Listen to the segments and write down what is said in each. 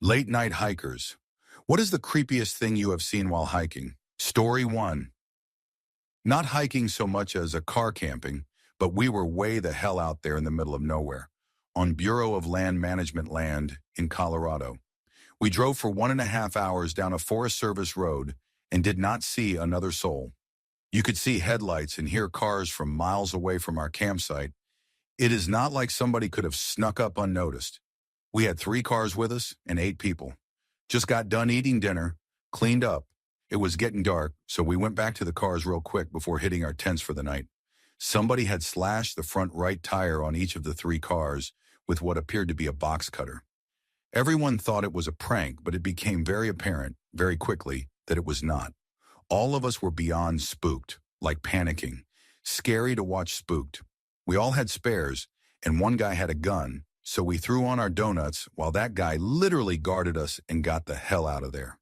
Late night hikers. What is the creepiest thing you have seen while hiking? Story 1. Not hiking so much as a car camping, but we were way the hell out there in the middle of nowhere, on Bureau of Land Management land in Colorado. We drove for 1.5 hours down a Forest Service road and did not see another soul. You could see headlights and hear cars from miles away from our campsite. It is not like somebody could have snuck up unnoticed. We had 3 cars with us and 8 people. Just got done eating dinner, cleaned up. It was getting dark, so we went back to the cars real quick before hitting our tents for the night. Somebody had slashed the front right tire on each of the 3 cars with what appeared to be a box cutter. Everyone thought it was a prank, but it became very apparent, very quickly, that it was not. All of us were beyond spooked, like panicking. Scary to watch spooked. We all had spares, and one guy had a gun, so we threw on our donuts while that guy literally guarded us and got the hell out of there.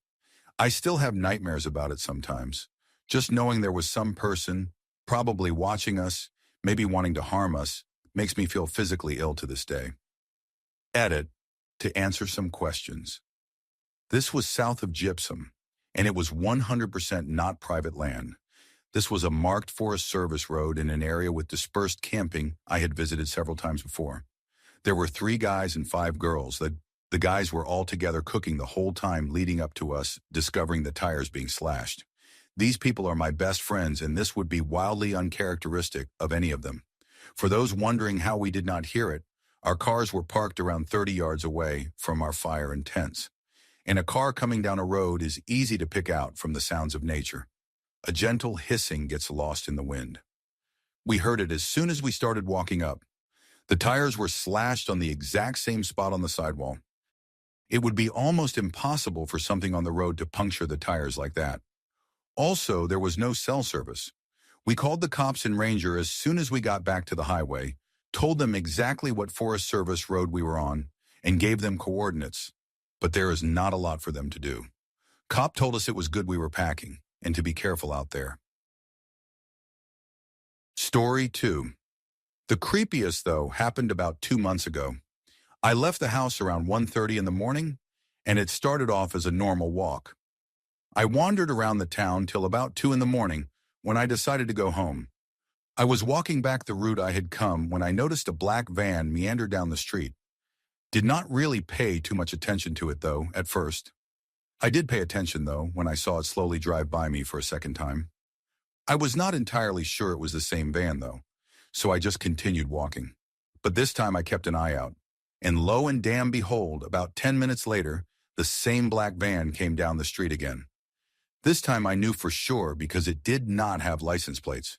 I still have nightmares about it sometimes. Just knowing there was some person, probably watching us, maybe wanting to harm us, makes me feel physically ill to this day. Edit, to answer some questions. This was south of Gypsum, and it was 100% not private land. This was a marked Forest Service road in an area with dispersed camping I had visited several times before. There were 3 guys and 5 girls. The guys were all together cooking the whole time leading up to us discovering the tires being slashed. These people are my best friends, and this would be wildly uncharacteristic of any of them. For those wondering how we did not hear it, our cars were parked around 30 yards away from our fire and tents. And a car coming down a road is easy to pick out from the sounds of nature. A gentle hissing gets lost in the wind. We heard it as soon as we started walking up. The tires were slashed on the exact same spot on the sidewall. It would be almost impossible for something on the road to puncture the tires like that. Also, there was no cell service. We called the cops and ranger as soon as we got back to the highway, told them exactly what Forest Service road we were on, and gave them coordinates. But there is not a lot for them to do. Cop told us it was good we were packing, and to be careful out there. Story 2. The creepiest, though, happened about 2 months ago. I left the house around 1:30 in the morning, and it started off as a normal walk. I wandered around the town till about 2 in the morning when I decided to go home. I was walking back the route I had come when I noticed a black van meander down the street. Did not really pay too much attention to it, though, at first. I did pay attention, though, when I saw it slowly drive by me for a second time. I was not entirely sure it was the same van, though, so I just continued walking. But this time I kept an eye out. And lo and damn behold, about 10 minutes later, the same black van came down the street again. This time I knew for sure because it did not have license plates.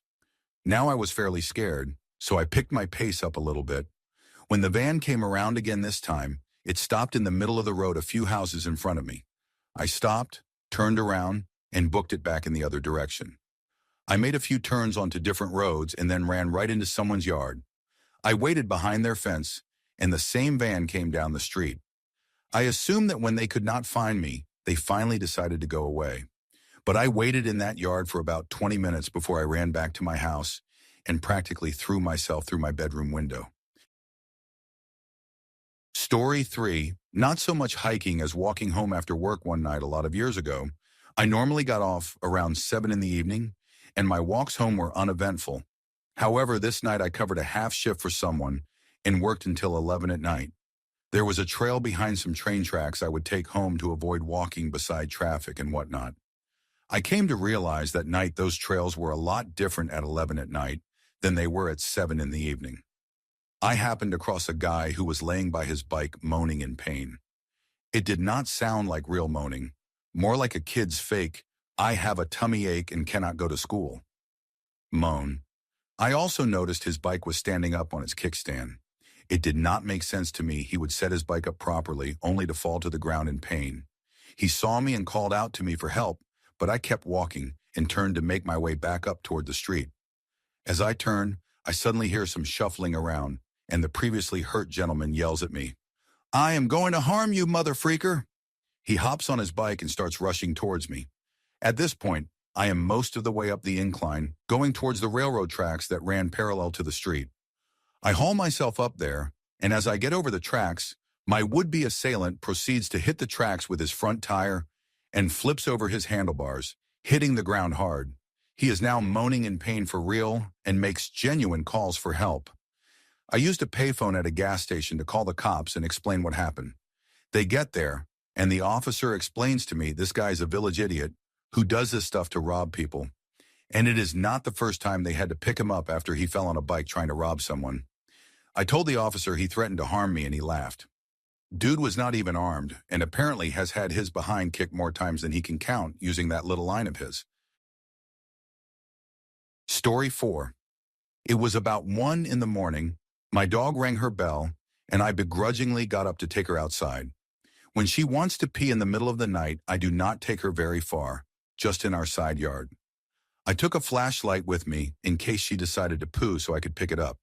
Now I was fairly scared, so I picked my pace up a little bit. When the van came around again this time, it stopped in the middle of the road a few houses in front of me. I stopped, turned around, and booked it back in the other direction. I made a few turns onto different roads and then ran right into someone's yard. I waited behind their fence, and the same van came down the street. I assumed that when they could not find me, they finally decided to go away. But I waited in that yard for about 20 minutes before I ran back to my house and practically threw myself through my bedroom window. Story 3. Not so much hiking as walking home after work one night a lot of years ago. I normally got off around 7 in the evening, and my walks home were uneventful. However, this night I covered a half shift for someone and worked until 11 at night. There was a trail behind some train tracks I would take home to avoid walking beside traffic and whatnot. I came to realize that night those trails were a lot different at 11 at night than they were at 7 in the evening. I happened across a guy who was laying by his bike moaning in pain. It did not sound like real moaning, more like a kid's fake, "I have a tummy ache and cannot go to school" moan. I also noticed his bike was standing up on its kickstand. It did not make sense to me he would set his bike up properly only to fall to the ground in pain. He saw me and called out to me for help, but I kept walking and turned to make my way back up toward the street. As I turn, I suddenly hear some shuffling around, and the previously hurt gentleman yells at me, "I am going to harm you, mother freaker." He hops on his bike and starts rushing towards me. At this point, I am most of the way up the incline, going towards the railroad tracks that ran parallel to the street. I haul myself up there, and as I get over the tracks, My would-be assailant proceeds to hit the tracks with his front tire and flips over his handlebars, hitting the ground hard. He is now moaning in pain for real and makes genuine calls for help. I used a payphone at a gas station to call the cops and explain what happened. They get there, and the officer explains to me this guy's a village idiot who does this stuff to rob people. And it is not the first time they had to pick him up after he fell on a bike trying to rob someone. I told the officer he threatened to harm me and he laughed. Dude was not even armed and apparently has had his behind kicked more times than he can count using that little line of his. Story 4. It was about 1 in the morning. My dog rang her bell and I begrudgingly got up to take her outside. When she wants to pee in the middle of the night, I do not take her very far, just in our side yard. I took a flashlight with me in case she decided to poo so I could pick it up.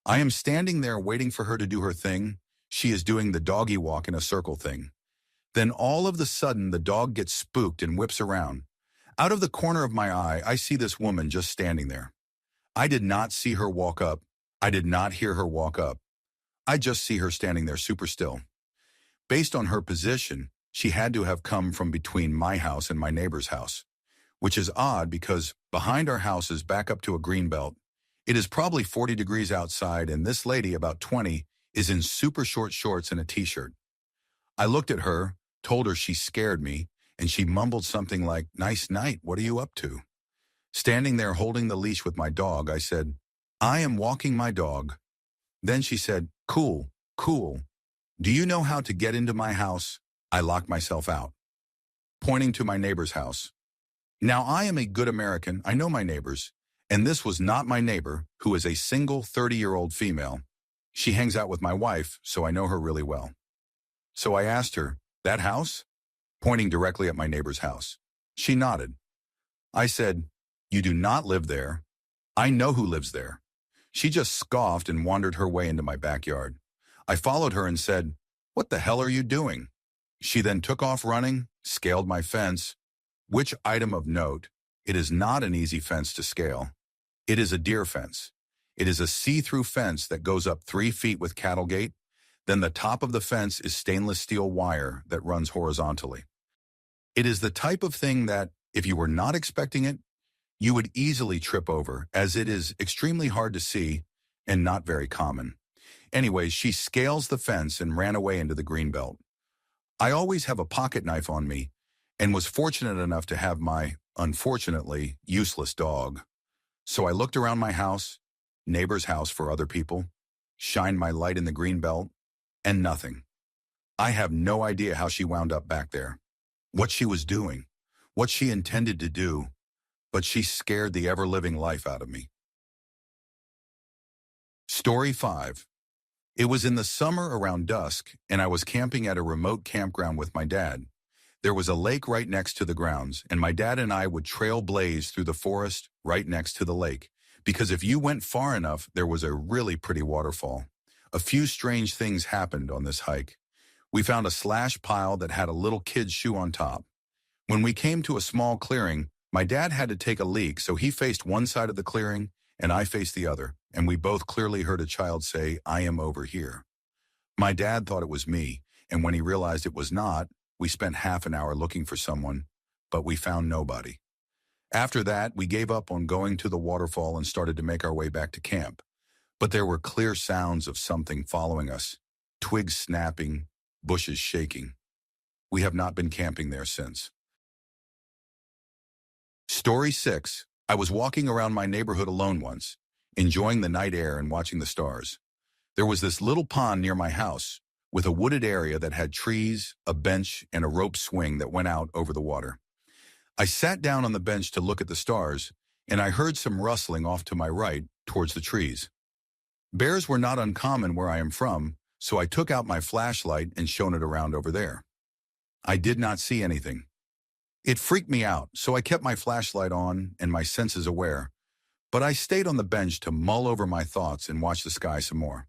I am standing there waiting for her to do her thing. She is doing the doggy walk in a circle thing. Then all of the sudden the dog gets spooked and whips around. Out of the corner of my eye, I see this woman just standing there. I did not see her walk up. I did not hear her walk up. I just see her standing there super still. Based on her position, she had to have come from between my house and my neighbor's house, which is odd because behind our house is back up to a green belt. It is probably 40 degrees outside and this lady, about 20, is in super short shorts and a t-shirt. I looked at her, told her she scared me, and she mumbled something like, "Nice night, what are you up to?" Standing there holding the leash with my dog, I said, "I am walking my dog." Then she said, "Cool, cool. Do you know how to get into my house?" I locked myself out, pointing to my neighbor's house. Now I am a good American, I know my neighbors, and this was not my neighbor, who is a single 30-year-old female. She hangs out with my wife, so I know her really well. So I asked her, "That house?" pointing directly at my neighbor's house. She nodded. I said, "You do not live there. I know who lives there." She just scoffed and wandered her way into my backyard. I followed her and said, "What the hell are you doing?" She then took off running, scaled my fence, which, item of note, it is not an easy fence to scale. It is a deer fence. It is a see-through fence that goes up 3 feet with cattle gate. Then the top of the fence is stainless steel wire that runs horizontally. It is the type of thing that, if you were not expecting it, you would easily trip over, as it is extremely hard to see and not very common. Anyways, she scales the fence and ran away into the greenbelt. I always have a pocket knife on me and was fortunate enough to have my, unfortunately, useless dog. So I looked around my house, neighbor's house for other people, shined my light in the greenbelt, and nothing. I have no idea how she wound up back there, what she was doing, what she intended to do, but she scared the ever-living life out of me. Story 5. It was in the summer around dusk, and I was camping at a remote campground with my dad. There was a lake right next to the grounds, and my dad and I would trailblaze through the forest right next to the lake, because if you went far enough, there was a really pretty waterfall. A few strange things happened on this hike. We found a slash pile that had a little kid's shoe on top. When we came to a small clearing, my dad had to take a leak, so he faced one side of the clearing, and I faced the other, and we both clearly heard a child say, "I am over here." My dad thought it was me, and when he realized it was not, we spent half an hour looking for someone, but we found nobody. After that, we gave up on going to the waterfall and started to make our way back to camp. But there were clear sounds of something following us, twigs snapping, bushes shaking. We have not been camping there since. Story 6. I was walking around my neighborhood alone once, enjoying the night air and watching the stars. There was this little pond near my house, with a wooded area that had trees, a bench, and a rope swing that went out over the water. I sat down on the bench to look at the stars, and I heard some rustling off to my right, towards the trees. Bears were not uncommon where I am from, so I took out my flashlight and shone it around over there. I did not see anything. It freaked me out, so I kept my flashlight on and my senses aware, but I stayed on the bench to mull over my thoughts and watch the sky some more.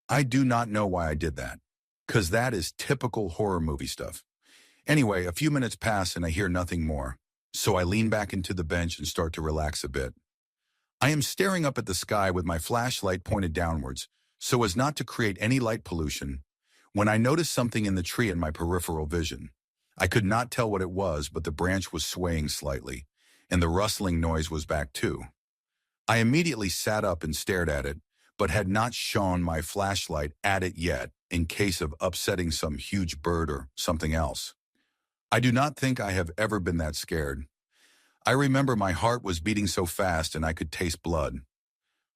I do not know why I did that, 'cause that is typical horror movie stuff. Anyway, a few minutes pass and I hear nothing more, so I lean back into the bench and start to relax a bit. I am staring up at the sky with my flashlight pointed downwards, so as not to create any light pollution, when I noticed something in the tree in my peripheral vision. I could not tell what it was, but the branch was swaying slightly, and the rustling noise was back too. I immediately sat up and stared at it, but had not shone my flashlight at it yet in case of upsetting some huge bird or something else. I do not think I have ever been that scared. I remember my heart was beating so fast and I could taste blood.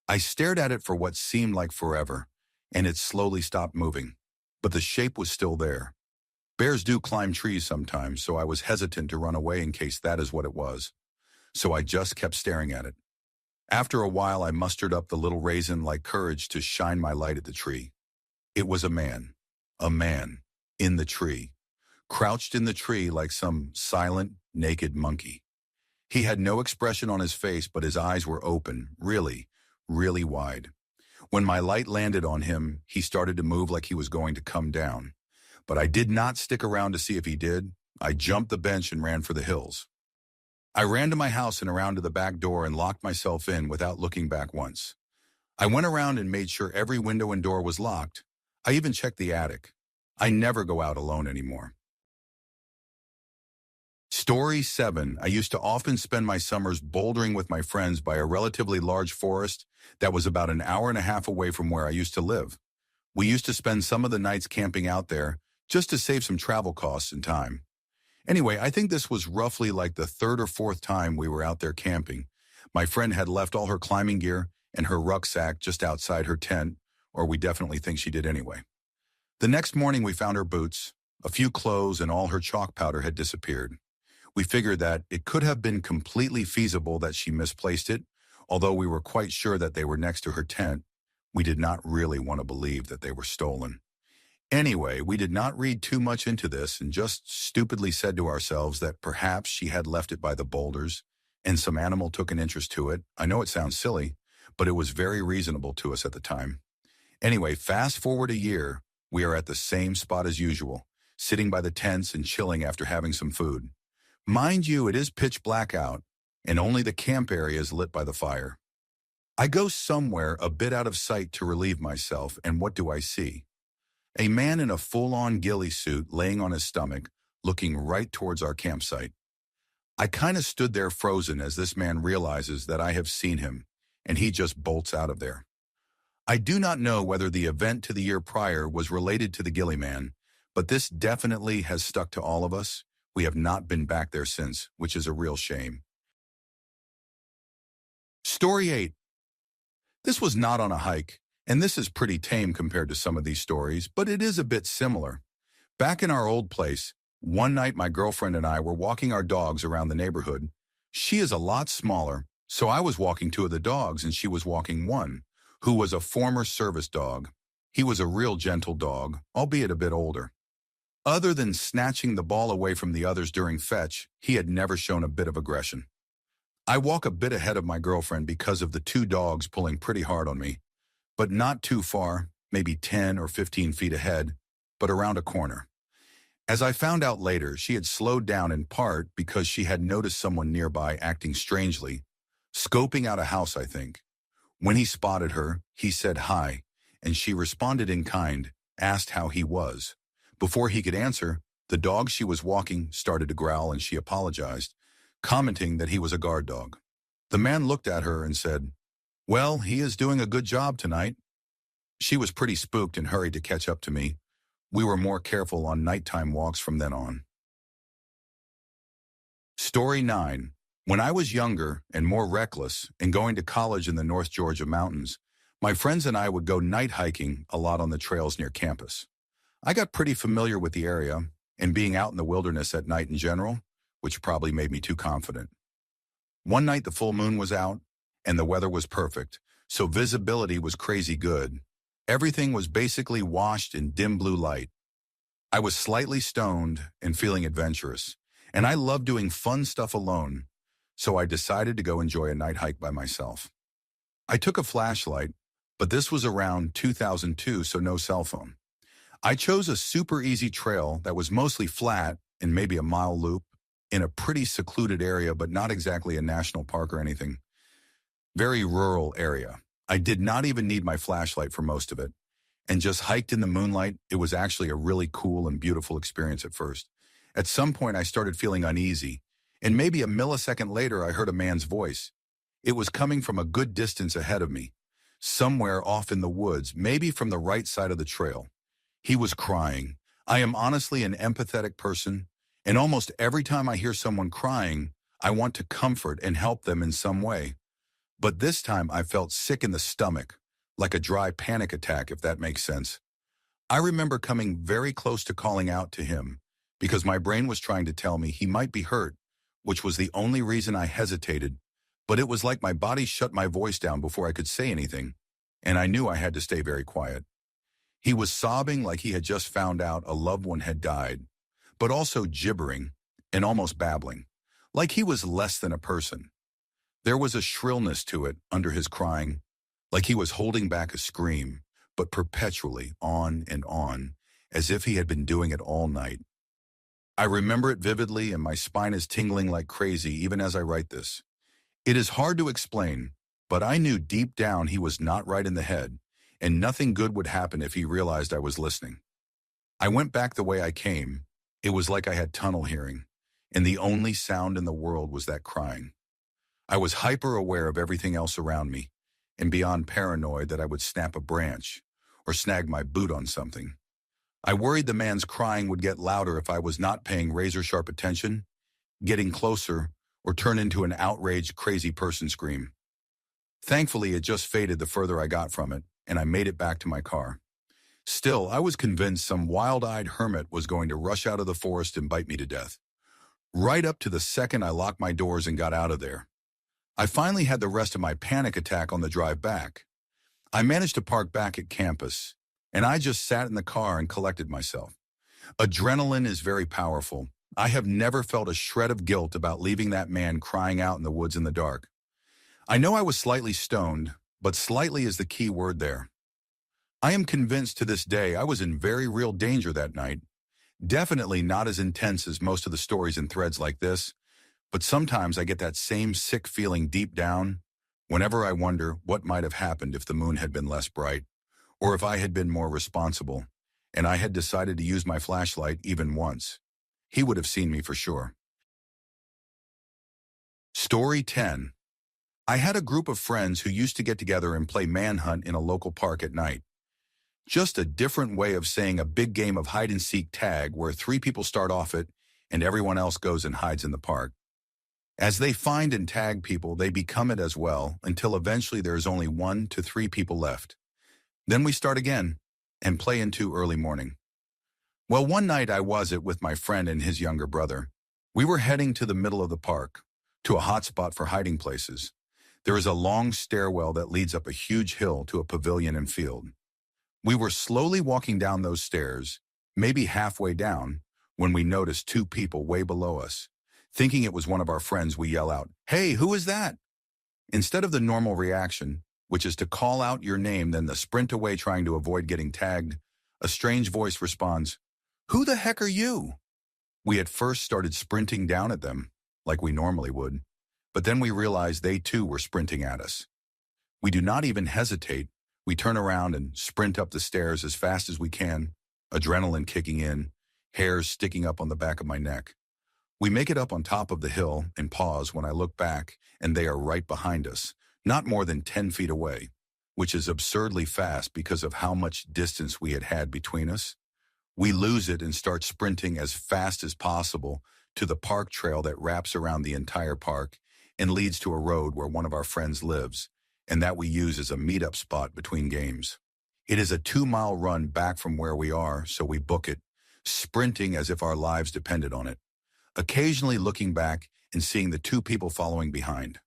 I stared at it for what seemed like forever, and it slowly stopped moving, but the shape was still there. Bears do climb trees sometimes, so I was hesitant to run away in case that is what it was. So I just kept staring at it. After a while, I mustered up the little raisin-like courage to shine my light at the tree. It was a man, in the tree, crouched in the tree like some silent, naked monkey. He had no expression on his face, but his eyes were open, really, really wide. When my light landed on him, he started to move like he was going to come down. But I did not stick around to see if he did. I jumped the bench and ran for the hills. I ran to my house and around to the back door and locked myself in without looking back once. I went around and made sure every window and door was locked. I even checked the attic. I never go out alone anymore. Story 7. I used to often spend my summers bouldering with my friends by a relatively large forest that was about an hour and a half away from where I used to live. We used to spend some of the nights camping out there just to save some travel costs and time. Anyway, I think this was roughly like the third or fourth time we were out there camping. My friend had left all her climbing gear and her rucksack just outside her tent, or we definitely think she did anyway. The next morning we found her boots, a few clothes, and all her chalk powder had disappeared. We figured that it could have been completely feasible that she misplaced it, although we were quite sure that they were next to her tent. We did not really want to believe that they were stolen. Anyway, we did not read too much into this and just stupidly said to ourselves that perhaps she had left it by the boulders and some animal took an interest to it. I know it sounds silly, but it was very reasonable to us at the time. Anyway, fast forward a year, we are at the same spot as usual, sitting by the tents and chilling after having some food. Mind you, it is pitch black out, and only the camp area is lit by the fire. I go somewhere a bit out of sight to relieve myself, and what do I see? A man in a full-on ghillie suit laying on his stomach, looking right towards our campsite. I kind of stood there frozen as this man realizes that I have seen him, and he just bolts out of there. I do not know whether the event to the year prior was related to the ghillie man, but this definitely has stuck to all of us. We have not been back there since, which is a real shame. Story 8. This was not on a hike, and this is pretty tame compared to some of these stories, but it is a bit similar. Back in our old place, one night my girlfriend and I were walking our dogs around the neighborhood. She is a lot smaller, so I was walking two of the dogs and she was walking one, who was a former service dog. He was a real gentle dog, albeit a bit older. Other than snatching the ball away from the others during fetch, he had never shown a bit of aggression. I walk a bit ahead of my girlfriend because of the two dogs pulling pretty hard on me, but not too far, maybe 10 or 15 feet ahead, but around a corner. As I found out later, she had slowed down in part because she had noticed someone nearby acting strangely, scoping out a house, I think. When he spotted her, he said hi, and she responded in kind, asked how he was. Before he could answer, the dog she was walking started to growl and she apologized, commenting that he was a guard dog. The man looked at her and said, "Well, he is doing a good job tonight." She was pretty spooked and hurried to catch up to me. We were more careful on nighttime walks from then on. Story 9. When I was younger and more reckless and going to college in the North Georgia mountains, my friends and I would go night hiking a lot on the trails near campus. I got pretty familiar with the area and being out in the wilderness at night in general, which probably made me too confident. One night the full moon was out and the weather was perfect, so visibility was crazy good. Everything was basically washed in dim blue light. I was slightly stoned and feeling adventurous, and I love doing fun stuff alone, so I decided to go enjoy a night hike by myself. I took a flashlight, but this was around 2002, so no cell phone. I chose a super easy trail that was mostly flat and maybe a mile loop in a pretty secluded area, but not exactly a national park or anything. Very rural area. I did not even need my flashlight for most of it. and just hiked in the moonlight. It was actually a really cool and beautiful experience at first. At some point, I started feeling uneasy, and maybe a millisecond later, I heard a man's voice. It was coming from a good distance ahead of me, somewhere off in the woods, maybe from the right side of the trail. He was crying. I am honestly an empathetic person, and almost every time I hear someone crying, I want to comfort and help them in some way. But this time I felt sick in the stomach, like a dry panic attack, if that makes sense. I remember coming very close to calling out to him because my brain was trying to tell me he might be hurt, which was the only reason I hesitated. But it was like my body shut my voice down before I could say anything, and I knew I had to stay very quiet. He was sobbing like he had just found out a loved one had died, but also gibbering and almost babbling, like he was less than a person. There was a shrillness to it under his crying, like he was holding back a scream, but perpetually on, as if he had been doing it all night. I remember it vividly, and my spine is tingling like crazy even as I write this. It is hard to explain, but I knew deep down he was not right in the head, and nothing good would happen if he realized I was listening. I went back the way I came. It was like I had tunnel hearing, and the only sound in the world was that crying. I was hyper aware of everything else around me, and beyond paranoid that I would snap a branch or snag my boot on something. I worried the man's crying would get louder if I was not paying razor-sharp attention, getting closer, or turn into an outraged, crazy person scream. Thankfully, it just faded the further I got from it, and I made it back to my car. Still, I was convinced some wild-eyed hermit was going to rush out of the forest and bite me to death. Right up to the second I locked my doors and got out of there. I finally had the rest of my panic attack on the drive back. I managed to park back at campus, and I just sat in the car and collected myself. Adrenaline is very powerful. I have never felt a shred of guilt about leaving that man crying out in the woods in the dark. I know I was slightly stoned, but slightly is the key word there. I am convinced to this day I was in very real danger that night. Definitely not as intense as most of the stories in threads like this, but sometimes I get that same sick feeling deep down whenever I wonder what might have happened if the moon had been less bright, or if I had been more responsible, and I had decided to use my flashlight even once. He would have seen me for sure. Story 10. I had a group of friends who used to get together and play manhunt in a local park at night. Just a different way of saying a big game of hide-and-seek tag where 3 people start off it and everyone else goes and hides in the park. As they find and tag people, they become it as well until eventually there is only 1 to 3 people left. Then we start again and play into early morning. Well, one night I was it with my friend and his younger brother. We were heading to the middle of the park, to a hot spot for hiding places. There is a long stairwell that leads up a huge hill to a pavilion and field. We were slowly walking down those stairs, maybe halfway down, when we noticed 2 people way below us. Thinking it was one of our friends, we yell out, "Hey, who is that?" Instead of the normal reaction, which is to call out your name then the sprint away trying to avoid getting tagged, a strange voice responds, "Who the heck are you?" We at first started sprinting down at them, like we normally would, but then we realized they too were sprinting at us. We do not even hesitate. We turn around and sprint up the stairs as fast as we can, adrenaline kicking in, hairs sticking up on the back of my neck. We make it up on top of the hill and pause when I look back, and they are right behind us, not more than 10 feet away, which is absurdly fast because of how much distance we had had between us. We lose it and start sprinting as fast as possible to the park trail that wraps around the entire park and leads to a road where one of our friends lives, and that we use as a meetup spot between games. It is a 2-mile run back from where we are, so we book it, sprinting as if our lives depended on it, occasionally looking back and seeing the 2 people following behind.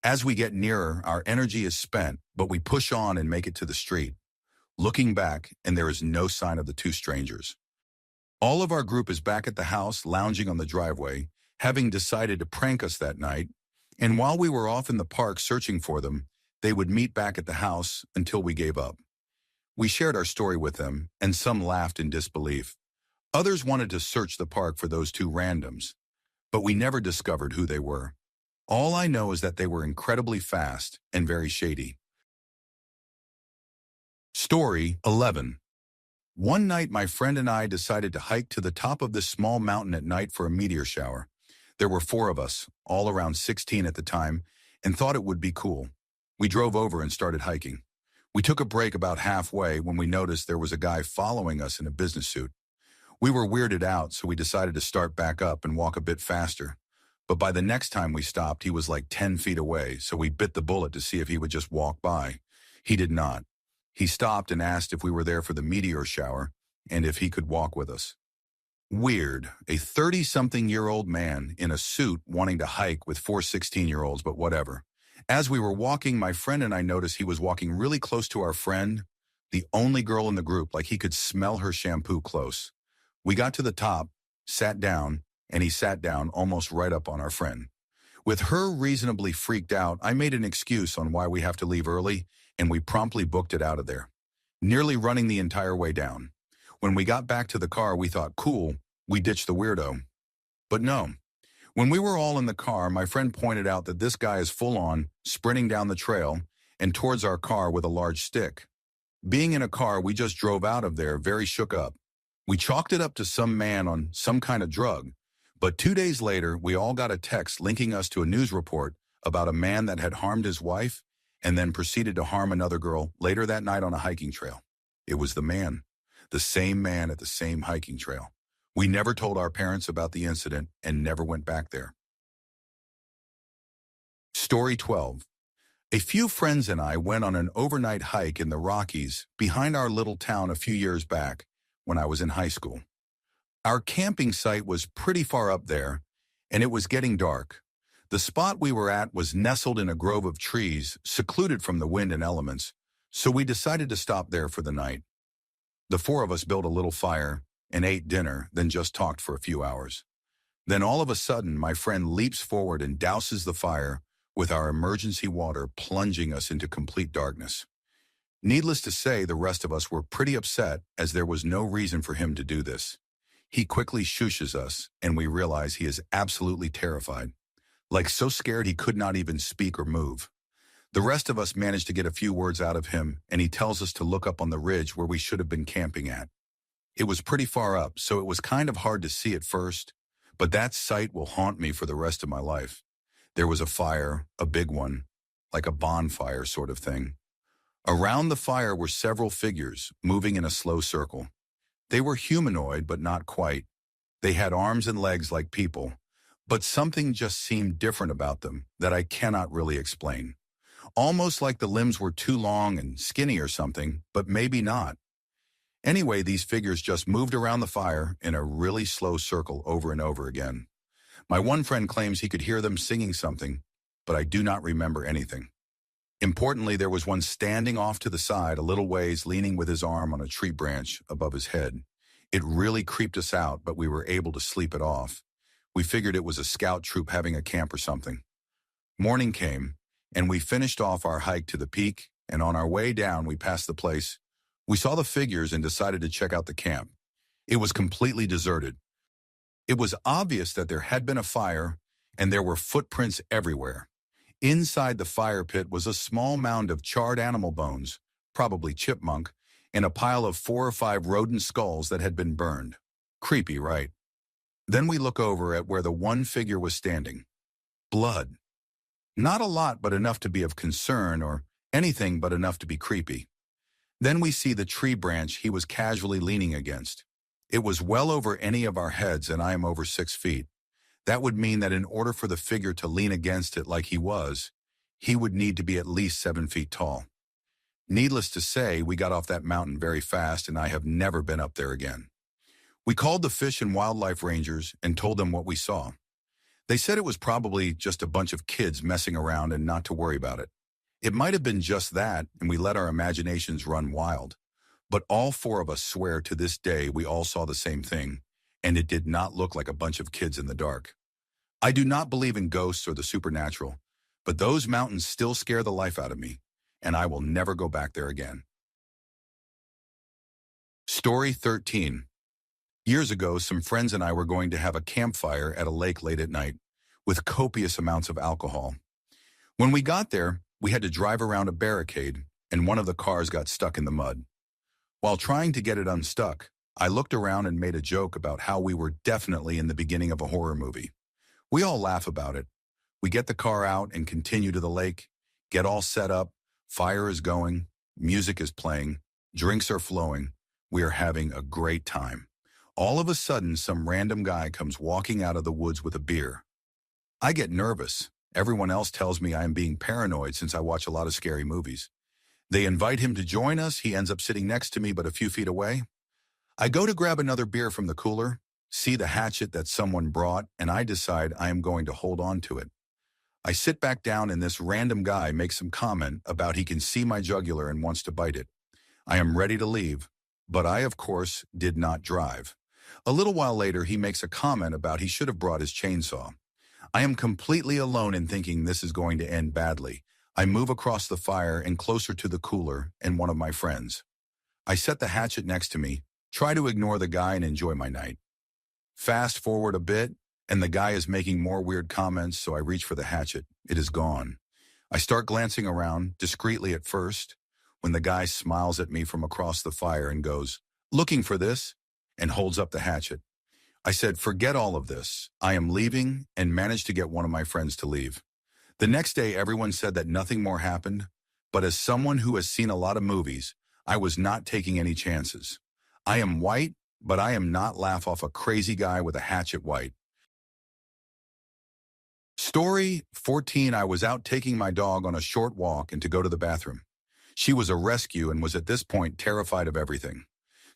As we get nearer, our energy is spent, but we push on and make it to the street. Looking back, and there is no sign of the 2 strangers. All of our group is back at the house, lounging on the driveway, having decided to prank us that night, and while we were off in the park searching for them, they would meet back at the house until we gave up. We shared our story with them, and some laughed in disbelief. Others wanted to search the park for those 2 randoms, but we never discovered who they were. All I know is that they were incredibly fast and very shady. Story 11. One night, my friend and I decided to hike to the top of this small mountain at night for a meteor shower. There were four of us, all around 16 at the time, and thought it would be cool. We drove over and started hiking. We took a break about halfway when we noticed there was a guy following us in a business suit. We were weirded out, so we decided to start back up and walk a bit faster. But by the next time we stopped, he was like 10 feet away, so we bit the bullet to see if he would just walk by. He did not. He stopped and asked if we were there for the meteor shower and if he could walk with us. Weird, a 30-something-year-old man in a suit wanting to hike with four 16-year-olds, but whatever. As we were walking, my friend and I noticed he was walking really close to our friend, the only girl in the group, like he could smell her shampoo close. We got to the top, sat down, and he sat down almost right up on our friend. With her reasonably freaked out, I made an excuse on why we have to leave early, and we promptly booked it out of there, nearly running the entire way down. When we got back to the car, we thought, cool, we ditched the weirdo. But no. When we were all in the car, my friend pointed out that this guy is full on, sprinting down the trail and towards our car with a large stick. Being in a car, we just drove out of there very shook up. We chalked it up to some man on some kind of drug. But 2 days later, we all got a text linking us to a news report about a man that had harmed his wife and then proceeded to harm another girl later that night on a hiking trail. It was the same man at the same hiking trail. We never told our parents about the incident and never went back there. Story 12. A few friends and I went on an overnight hike in the Rockies behind our little town a few years back when I was in high school. Our camping site was pretty far up there, and it was getting dark. The spot we were at was nestled in a grove of trees, secluded from the wind and elements, so we decided to stop there for the night. The four of us built a little fire and ate dinner, then just talked for a few hours. Then all of a sudden, my friend leaps forward and douses the fire with our emergency water, plunging us into complete darkness. Needless to say, the rest of us were pretty upset as there was no reason for him to do this. He quickly shushes us, and we realize he is absolutely terrified, like so scared he could not even speak or move. The rest of us managed to get a few words out of him, and he tells us to look up on the ridge where we should have been camping at. It was pretty far up, so it was kind of hard to see at first, but that sight will haunt me for the rest of my life. There was a fire, a big one, like a bonfire sort of thing. Around the fire were several figures, moving in a slow circle. They were humanoid, but not quite. They had arms and legs like people, but something just seemed different about them that I cannot really explain. Almost like the limbs were too long and skinny or something, but maybe not. Anyway, these figures just moved around the fire in a really slow circle over and over again. My one friend claims he could hear them singing something, but I do not remember anything. Importantly, there was one standing off to the side a little ways, leaning with his arm on a tree branch above his head. It really creeped us out, but we were able to sleep it off. We figured it was a scout troop having a camp or something. Morning came, and we finished off our hike to the peak, and on our way down, we passed the place. We saw the figures and decided to check out the camp. It was completely deserted. It was obvious that there had been a fire, and there were footprints everywhere. Inside the fire pit was a small mound of charred animal bones, probably chipmunk, and a pile of 4 or 5 rodent skulls that had been burned. Creepy, right? Then we look over at where the one figure was standing. Blood. Not a lot, but enough to be of concern, or anything but enough to be creepy. Then we see the tree branch he was casually leaning against. It was well over any of our heads, and I am over 6 feet. That would mean that in order for the figure to lean against it like he would need to be at least 7 feet tall. Needless to say, we got off that mountain very fast, and I have never been up there again. We called the Fish and Wildlife Rangers and told them what we saw. They said it was probably just a bunch of kids messing around and not to worry about it. It might have been just that, and we let our imaginations run wild. But all 4 of us swear to this day we all saw the same thing, and it did not look like a bunch of kids in the dark. I do not believe in ghosts or the supernatural, but those mountains still scare the life out of me, and I will never go back there again. Story 13. Years ago, some friends and I were going to have a campfire at a lake late at night, with copious amounts of alcohol. When we got there, we had to drive around a barricade, and one of the cars got stuck in the mud. While trying to get it unstuck, I looked around and made a joke about how we were definitely in the beginning of a horror movie. We all laugh about it. We get the car out and continue to the lake, get all set up, fire is going, music is playing, drinks are flowing. We are having a great time. All of a sudden, some random guy comes walking out of the woods with a beer. I get nervous. Everyone else tells me I am being paranoid since I watch a lot of scary movies. They invite him to join us. He ends up sitting next to me but a few feet away. I go to grab another beer from the cooler, see the hatchet that someone brought, and I decide I am going to hold on to it. I sit back down and this random guy makes some comment about he can see my jugular and wants to bite it. I am ready to leave, but I, of course, did not drive. A little while later, he makes a comment about he should have brought his chainsaw. I am completely alone in thinking this is going to end badly. I move across the fire and closer to the cooler and one of my friends. I set the hatchet next to me, try to ignore the guy and enjoy my night. Fast forward a bit, and the guy is making more weird comments, so I reach for the hatchet. It is gone. I start glancing around, discreetly at first, when the guy smiles at me from across the fire and goes, "Looking for this?" and holds up the hatchet. I said, "Forget all of this. I am leaving," and managed to get one of my friends to leave. The next day, everyone said that nothing more happened, but as someone who has seen a lot of movies, I was not taking any chances. I am white, but I am not laugh off a crazy guy with a hatchet white. Story 14. I was out taking my dog on a short walk and to go to the bathroom. She was a rescue and was at this point terrified of everything.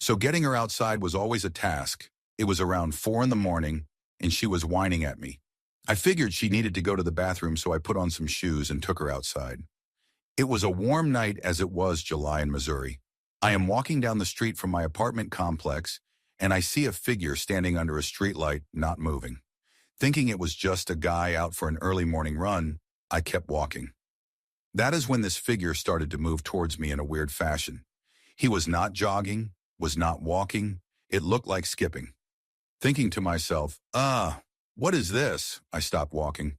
So getting her outside was always a task. It was around 4 in the morning, and she was whining at me. I figured she needed to go to the bathroom, so I put on some shoes and took her outside. It was a warm night as it was July in Missouri. I am walking down the street from my apartment complex, and I see a figure standing under a streetlight, not moving. Thinking it was just a guy out for an early morning run, I kept walking. That is when this figure started to move towards me in a weird fashion. He was not jogging, was not walking, it looked like skipping. Thinking to myself, what is this? I stopped walking.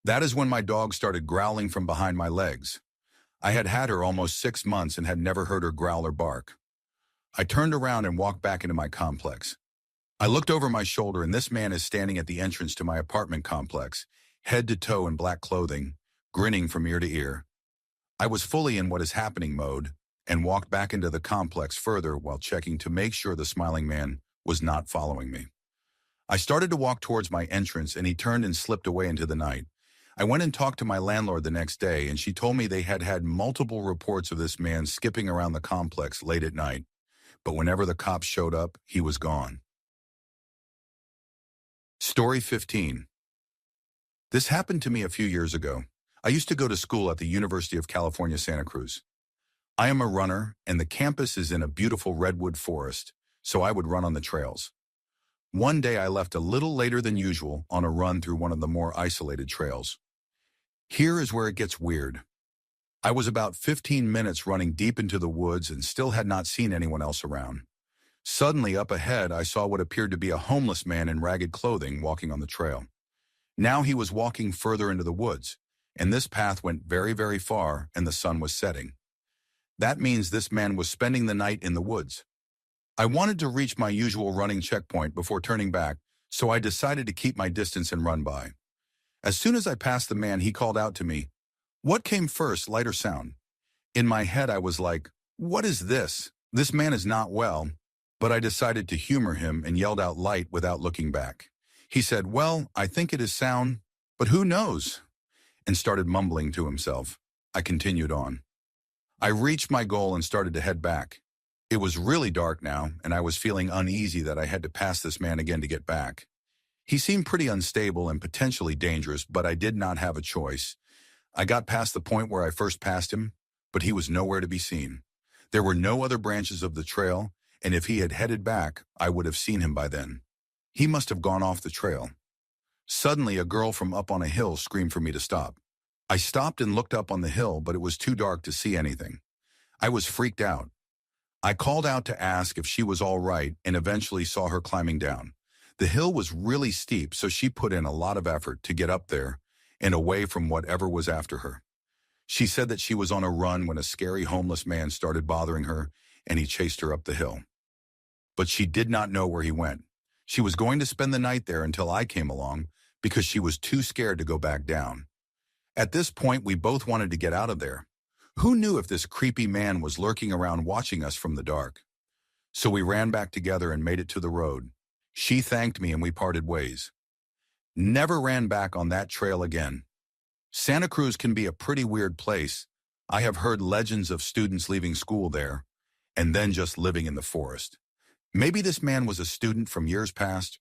That is when my dog started growling from behind my legs. I had had her almost 6 months and had never heard her growl or bark. I turned around and walked back into my complex. I looked over my shoulder and this man is standing at the entrance to my apartment complex, head to toe in black clothing, grinning from ear to ear. I was fully in what is happening mode and walked back into the complex further while checking to make sure the smiling man was not following me. I started to walk towards my entrance and he turned and slipped away into the night. I went and talked to my landlord the next day and she told me they had had multiple reports of this man skipping around the complex late at night. But whenever the cops showed up, he was gone. Story 15. This happened to me a few years ago. I used to go to school at the University of California, Santa Cruz. I am a runner, and the campus is in a beautiful redwood forest, so I would run on the trails. One day I left a little later than usual on a run through one of the more isolated trails. Here is where it gets weird. I was about 15 minutes running deep into the woods and still had not seen anyone else around. Suddenly, up ahead, I saw what appeared to be a homeless man in ragged clothing walking on the trail. Now he was walking further into the woods, and this path went very, very far, and the sun was setting. That means this man was spending the night in the woods. I wanted to reach my usual running checkpoint before turning back, so I decided to keep my distance and run by. As soon as I passed the man, he called out to me, "What came first, light or sound?" In my head, I was like, "What is this? This man is not well." But I decided to humor him and yelled out light without looking back. He said, "Well, I think it is sound, but who knows?" and started mumbling to himself. I continued on. I reached my goal and started to head back. It was really dark now, and I was feeling uneasy that I had to pass this man again to get back. He seemed pretty unstable and potentially dangerous, but I did not have a choice. I got past the point where I first passed him, but he was nowhere to be seen. There were no other branches of the trail, and if he had headed back, I would have seen him by then. He must have gone off the trail. Suddenly, a girl from up on a hill screamed for me to stop. I stopped and looked up on the hill, but it was too dark to see anything. I was freaked out. I called out to ask if she was all right and eventually saw her climbing down. The hill was really steep, so she put in a lot of effort to get up there and away from whatever was after her. She said that she was on a run when a scary homeless man started bothering her and he chased her up the hill. But she did not know where he went. She was going to spend the night there until I came along because she was too scared to go back down. At this point, we both wanted to get out of there. Who knew if this creepy man was lurking around watching us from the dark? So we ran back together and made it to the road. She thanked me and we parted ways. Never ran back on that trail again. Santa Cruz can be a pretty weird place. I have heard legends of students leaving school there and then just living in the forest. Maybe this man was a student from years past.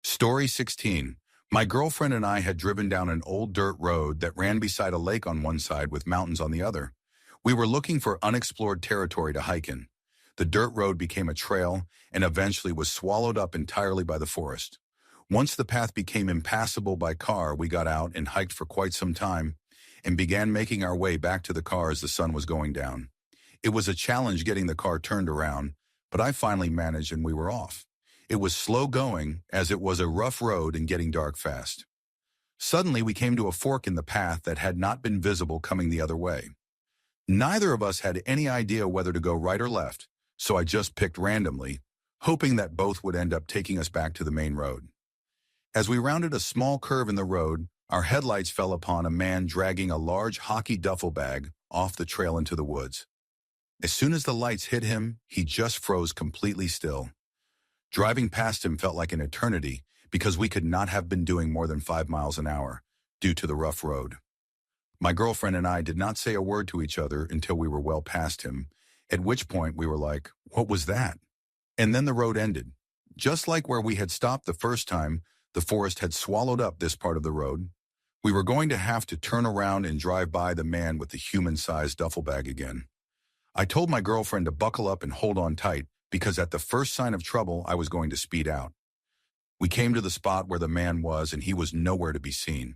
Story 16. My girlfriend and I had driven down an old dirt road that ran beside a lake on one side with mountains on the other. We were looking for unexplored territory to hike in. The dirt road became a trail and eventually was swallowed up entirely by the forest. Once the path became impassable by car, we got out and hiked for quite some time and began making our way back to the car as the sun was going down. It was a challenge getting the car turned around, but I finally managed and we were off. It was slow going as it was a rough road and getting dark fast. Suddenly we came to a fork in the path that had not been visible coming the other way. Neither of us had any idea whether to go right or left, so I just picked randomly, hoping that both would end up taking us back to the main road. As we rounded a small curve in the road, our headlights fell upon a man dragging a large hockey duffel bag off the trail into the woods. As soon as the lights hit him, he just froze completely still. Driving past him felt like an eternity because we could not have been doing more than 5 miles an hour due to the rough road. My girlfriend and I did not say a word to each other until we were well past him, at which point we were like, "What was that?" And then the road ended. Just like where we had stopped the first time, the forest had swallowed up this part of the road. We were going to have to turn around and drive by the man with the human-sized duffel bag again. I told my girlfriend to buckle up and hold on tight because at the first sign of trouble, I was going to speed out. We came to the spot where the man was and he was nowhere to be seen.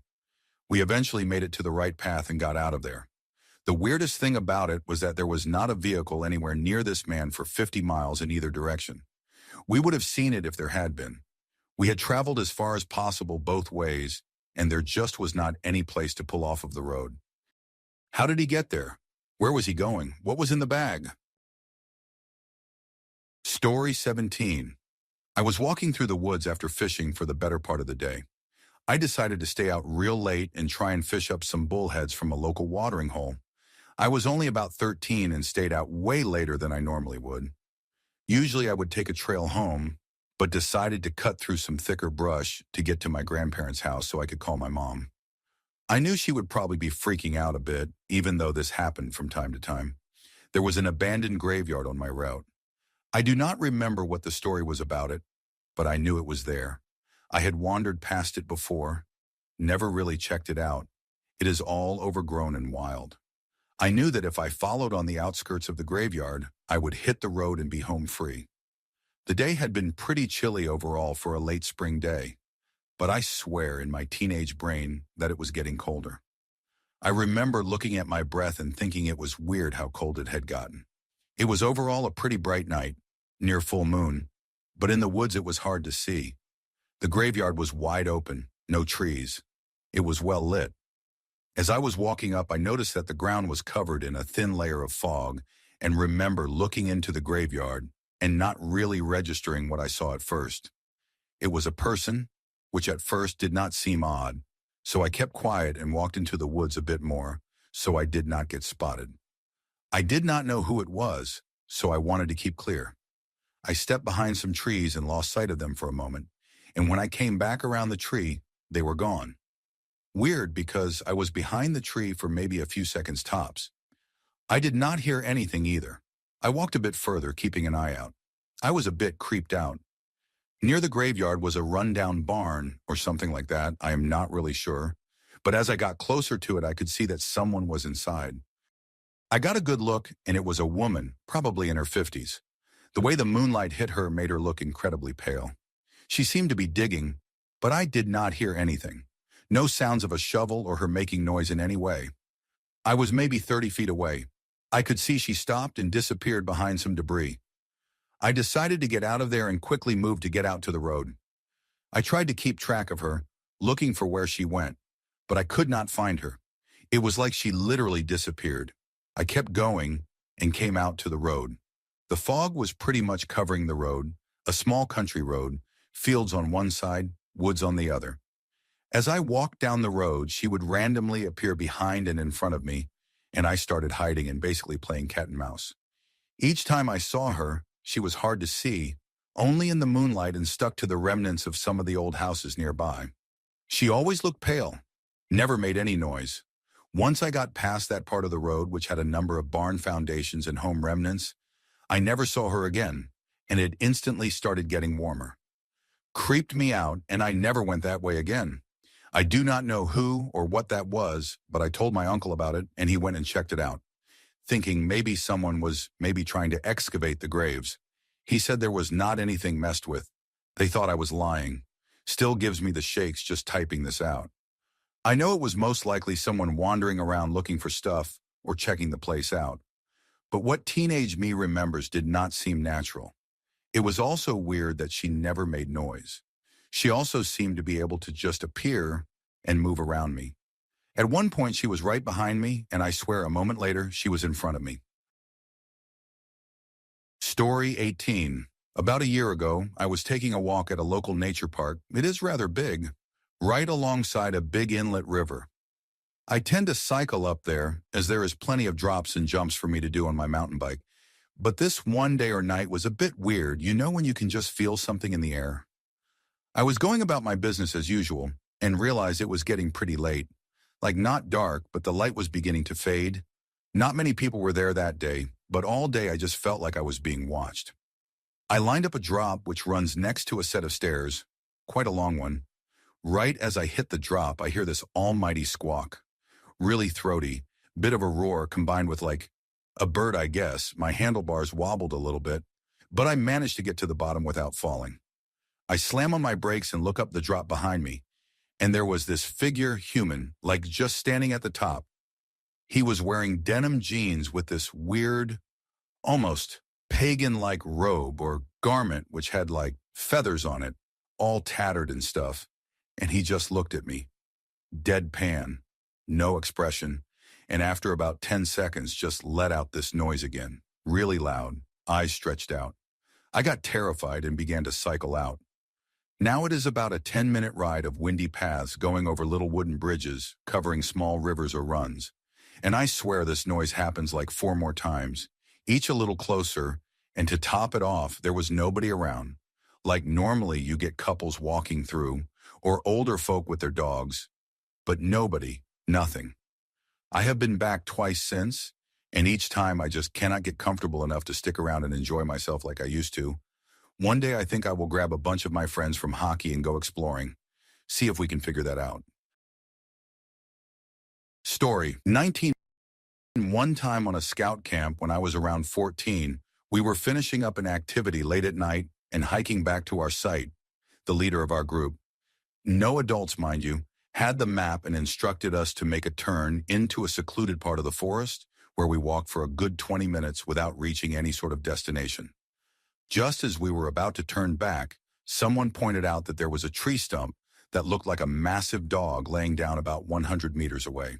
We eventually made it to the right path and got out of there. The weirdest thing about it was that there was not a vehicle anywhere near this man for 50 miles in either direction. We would have seen it if there had been. We had traveled as far as possible both ways, and there just was not any place to pull off of the road. How did he get there? Where was he going? What was in the bag? Story 17. I was walking through the woods after fishing for the better part of the day. I decided to stay out real late and try and fish up some bullheads from a local watering hole. I was only about 13 and stayed out way later than I normally would. Usually I would take a trail home, but decided to cut through some thicker brush to get to my grandparents' house so I could call my mom. I knew she would probably be freaking out a bit, even though this happened from time to time. There was an abandoned graveyard on my route. I do not remember what the story was about it, but I knew it was there. I had wandered past it before, never really checked it out. It is all overgrown and wild. I knew that if I followed on the outskirts of the graveyard, I would hit the road and be home free. The day had been pretty chilly overall for a late spring day, but I swear in my teenage brain that it was getting colder. I remember looking at my breath and thinking it was weird how cold it had gotten. It was overall a pretty bright night, near full moon, but in the woods it was hard to see. The graveyard was wide open, no trees. It was well lit. As I was walking up, I noticed that the ground was covered in a thin layer of fog and remember looking into the graveyard and not really registering what I saw at first. It was a person, which at first did not seem odd, so I kept quiet and walked into the woods a bit more so I did not get spotted. I did not know who it was, so I wanted to keep clear. I stepped behind some trees and lost sight of them for a moment, and when I came back around the tree, they were gone. Weird because I was behind the tree for maybe a few seconds tops. I did not hear anything either. I walked a bit further, keeping an eye out. I was a bit creeped out. Near the graveyard was a rundown barn or something like that, I am not really sure, but as I got closer to it, I could see that someone was inside. I got a good look, and it was a woman, probably in her 50s. The way the moonlight hit her made her look incredibly pale. She seemed to be digging, but I did not hear anything. No sounds of a shovel or her making noise in any way. I was maybe 30 feet away. I could see she stopped and disappeared behind some debris. I decided to get out of there and quickly moved to get out to the road. I tried to keep track of her, looking for where she went, but I could not find her. It was like she literally disappeared. I kept going and came out to the road. The fog was pretty much covering the road, a small country road, fields on one side, woods on the other. As I walked down the road, she would randomly appear behind and in front of me, and I started hiding and basically playing cat and mouse. Each time I saw her, she was hard to see, only in the moonlight and stuck to the remnants of some of the old houses nearby. She always looked pale, never made any noise. Once I got past that part of the road, which had a number of barn foundations and home remnants, I never saw her again, and it instantly started getting warmer. Creeped me out, and I never went that way again. I do not know who or what that was, but I told my uncle about it, and he went and checked it out, thinking maybe someone was maybe trying to excavate the graves. He said there was not anything messed with. They thought I was lying. Still gives me the shakes just typing this out. I know it was most likely someone wandering around looking for stuff or checking the place out. But what teenage me remembers did not seem natural. It was also weird that she never made noise. She also seemed to be able to just appear and move around me. At one point, she was right behind me, and I swear a moment later, she was in front of me. Story 18. About a year ago, I was taking a walk at a local nature park. It is rather big, right alongside a big inlet river. I tend to cycle up there, as there is plenty of drops and jumps for me to do on my mountain bike. But this one day or night was a bit weird, you know when you can just feel something in the air? I was going about my business as usual, and realized it was getting pretty late. Like not dark, but the light was beginning to fade. Not many people were there that day, but all day I just felt like I was being watched. I lined up a drop which runs next to a set of stairs, quite a long one. Right as I hit the drop, I hear this almighty squawk. Really throaty, bit of a roar combined with like a bird, I guess. My handlebars wobbled a little bit, but I managed to get to the bottom without falling. I slam on my brakes and look up the drop behind me, and there was this figure human, like just standing at the top. He was wearing denim jeans with this weird, almost pagan-like robe or garment which had like feathers on it, all tattered and stuff, and he just looked at me. Deadpan, no expression, and after about 10 seconds just let out this noise again, really loud, eyes stretched out. I got terrified and began to cycle out. Now it is about a 10-minute ride of windy paths going over little wooden bridges, covering small rivers or runs. And I swear this noise happens like 4 more times, each a little closer, and to top it off, there was nobody around. Like normally you get couples walking through, or older folk with their dogs, but nobody, nothing. I have been back twice since, and each time I just cannot get comfortable enough to stick around and enjoy myself like I used to. One day I think I will grab a bunch of my friends from hockey and go exploring. See if we can figure that out. Story 19. One time on a scout camp when I was around 14, we were finishing up an activity late at night and hiking back to our site. The leader of our group, no adults mind you, had the map and instructed us to make a turn into a secluded part of the forest where we walked for a good 20 minutes without reaching any sort of destination. Just as we were about to turn back, someone pointed out that there was a tree stump that looked like a massive dog laying down about 100 meters away.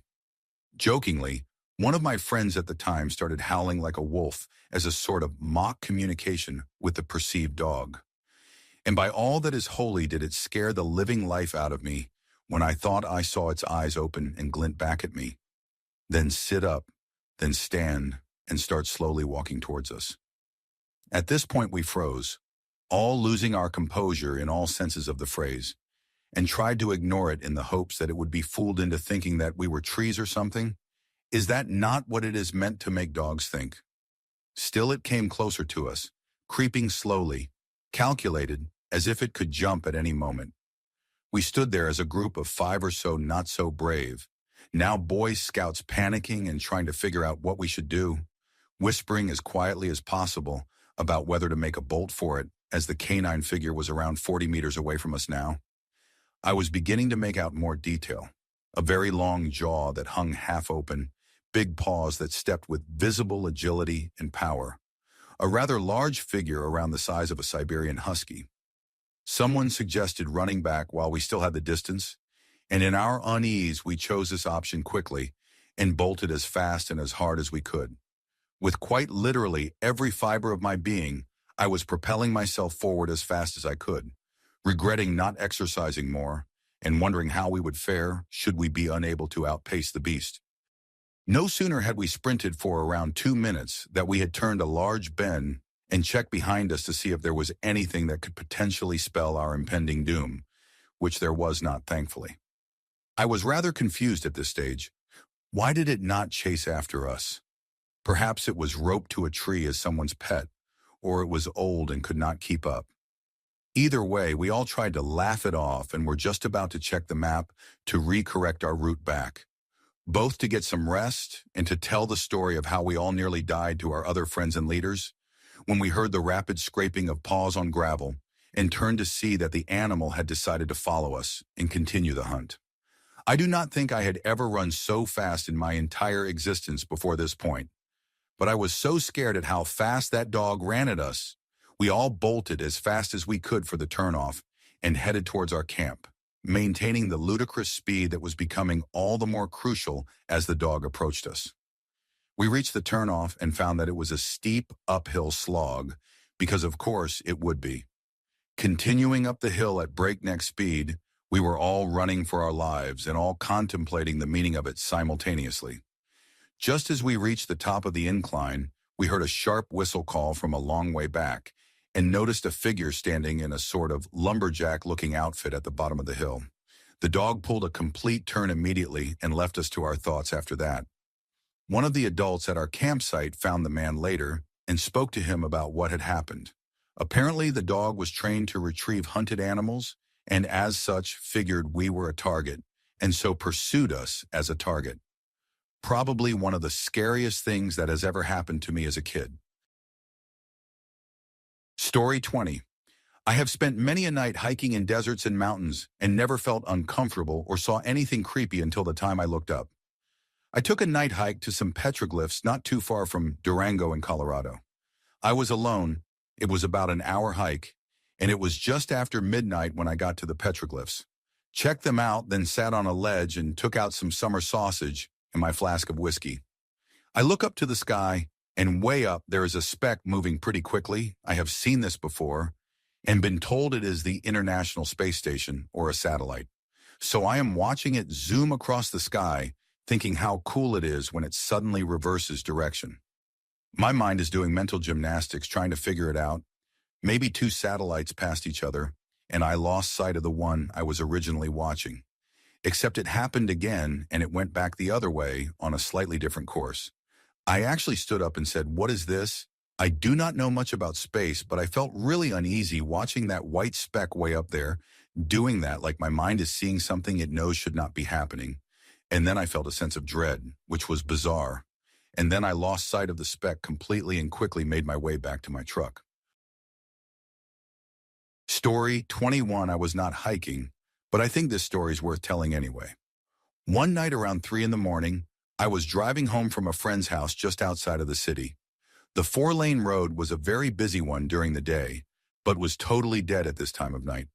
Jokingly, one of my friends at the time started howling like a wolf as a sort of mock communication with the perceived dog. And by all that is holy did it scare the living life out of me when I thought I saw its eyes open and glint back at me, then sit up, then stand, and start slowly walking towards us. At this point we froze, all losing our composure in all senses of the phrase, and tried to ignore it in the hopes that it would be fooled into thinking that we were trees or something. Is that not what it is meant to make dogs think? Still it came closer to us, creeping slowly, calculated, as if it could jump at any moment. We stood there as a group of 5 or so not so brave, now Boy Scouts panicking and trying to figure out what we should do, whispering as quietly as possible about whether to make a bolt for it, as the canine figure was around 40 meters away from us now. I was beginning to make out more detail, a very long jaw that hung half open, big paws that stepped with visible agility and power, a rather large figure around the size of a Siberian husky. Someone suggested running back while we still had the distance, and in our unease we chose this option quickly and bolted as fast and as hard as we could. With quite literally every fiber of my being, I was propelling myself forward as fast as I could, regretting not exercising more and wondering how we would fare should we be unable to outpace the beast. No sooner had we sprinted for around 2 minutes that we had turned a large bend and checked behind us to see if there was anything that could potentially spell our impending doom, which there was not, thankfully. I was rather confused at this stage. Why did it not chase after us? Perhaps it was roped to a tree as someone's pet, or it was old and could not keep up. Either way, we all tried to laugh it off and were just about to check the map to recorrect our route back, both to get some rest and to tell the story of how we all nearly died to our other friends and leaders, when we heard the rapid scraping of paws on gravel and turned to see that the animal had decided to follow us and continue the hunt. I do not think I had ever run so fast in my entire existence before this point, but I was so scared at how fast that dog ran at us. We all bolted as fast as we could for the turnoff and headed towards our camp, maintaining the ludicrous speed that was becoming all the more crucial as the dog approached us. We reached the turnoff and found that it was a steep uphill slog, because of course it would be. Continuing up the hill at breakneck speed, we were all running for our lives and all contemplating the meaning of it simultaneously. Just as we reached the top of the incline, we heard a sharp whistle call from a long way back and noticed a figure standing in a sort of lumberjack-looking outfit at the bottom of the hill. The dog pulled a complete turn immediately and left us to our thoughts after that. One of the adults at our campsite found the man later and spoke to him about what had happened. Apparently, the dog was trained to retrieve hunted animals and as such figured we were a target and so pursued us as a target. Probably one of the scariest things that has ever happened to me as a kid. Story 20. I have spent many a night hiking in deserts and mountains and never felt uncomfortable or saw anything creepy until the time I looked up. I took a night hike to some petroglyphs not too far from Durango in Colorado. I was alone. It was about an hour hike, and it was just after midnight when I got to the petroglyphs. Checked them out, then sat on a ledge and took out some summer sausage and my flask of whiskey. I look up to the sky, and way up there is a speck moving pretty quickly. I have seen this before, and been told it is the International Space Station or a satellite. So I am watching it zoom across the sky, thinking how cool it is when it suddenly reverses direction. My mind is doing mental gymnastics trying to figure it out. Maybe two satellites passed each other, and I lost sight of the one I was originally watching. Except it happened again, and it went back the other way on a slightly different course. I actually stood up and said, "What is this?" I do not know much about space, but I felt really uneasy watching that white speck way up there, doing that like my mind is seeing something it knows should not be happening. And then I felt a sense of dread, which was bizarre. And then I lost sight of the speck completely and quickly made my way back to my truck. Story 21. I was not hiking, but I think this story is worth telling anyway. One night around 3 in the morning, I was driving home from a friend's house just outside of the city. The 4-lane road was a very busy one during the day, but was totally dead at this time of night.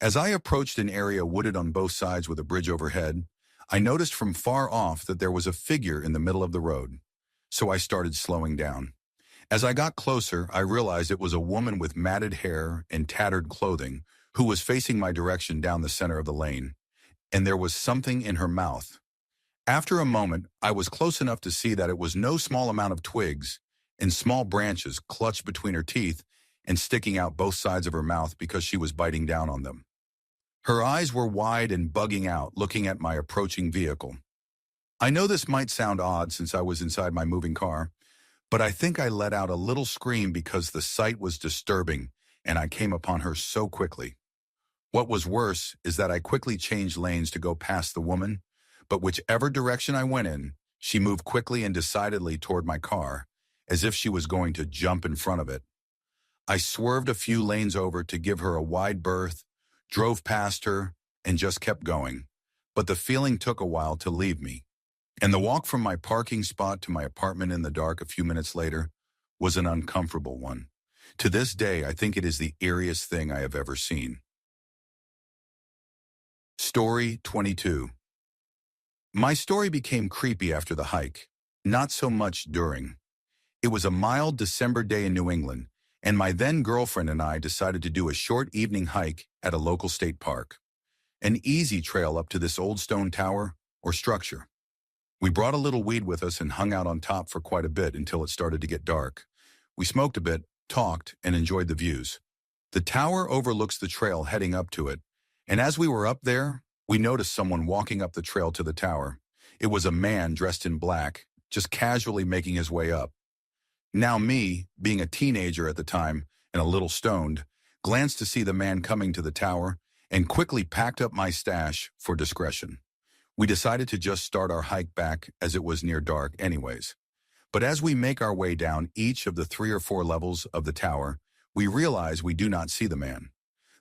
As I approached an area wooded on both sides with a bridge overhead, I noticed from far off that there was a figure in the middle of the road, so I started slowing down. As I got closer, I realized it was a woman with matted hair and tattered clothing who was facing my direction down the center of the lane, and there was something in her mouth. After a moment, I was close enough to see that it was no small amount of twigs and small branches clutched between her teeth and sticking out both sides of her mouth because she was biting down on them. Her eyes were wide and bugging out, looking at my approaching vehicle. I know this might sound odd since I was inside my moving car, but I think I let out a little scream because the sight was disturbing and I came upon her so quickly. What was worse is that I quickly changed lanes to go past the woman, but whichever direction I went in, she moved quickly and decidedly toward my car, as if she was going to jump in front of it. I swerved a few lanes over to give her a wide berth, drove past her, and just kept going. But the feeling took a while to leave me. And the walk from my parking spot to my apartment in the dark a few minutes later was an uncomfortable one. To this day, I think it is the eeriest thing I have ever seen. Story 22. My story became creepy after the hike, not so much during. It was a mild December day in New England, and my then girlfriend and I decided to do a short evening hike at a local state park. An easy trail up to this old stone tower or structure. We brought a little weed with us and hung out on top for quite a bit until it started to get dark. We smoked a bit, talked, and enjoyed the views. The tower overlooks the trail heading up to it, and as we were up there, we noticed someone walking up the trail to the tower. It was a man dressed in black, just casually making his way up. Now me, being a teenager at the time and a little stoned, glanced to see the man coming to the tower and quickly packed up my stash for discretion. We decided to just start our hike back as it was near dark anyways. But as we make our way down each of the 3 or 4 levels of the tower, we realize we do not see the man.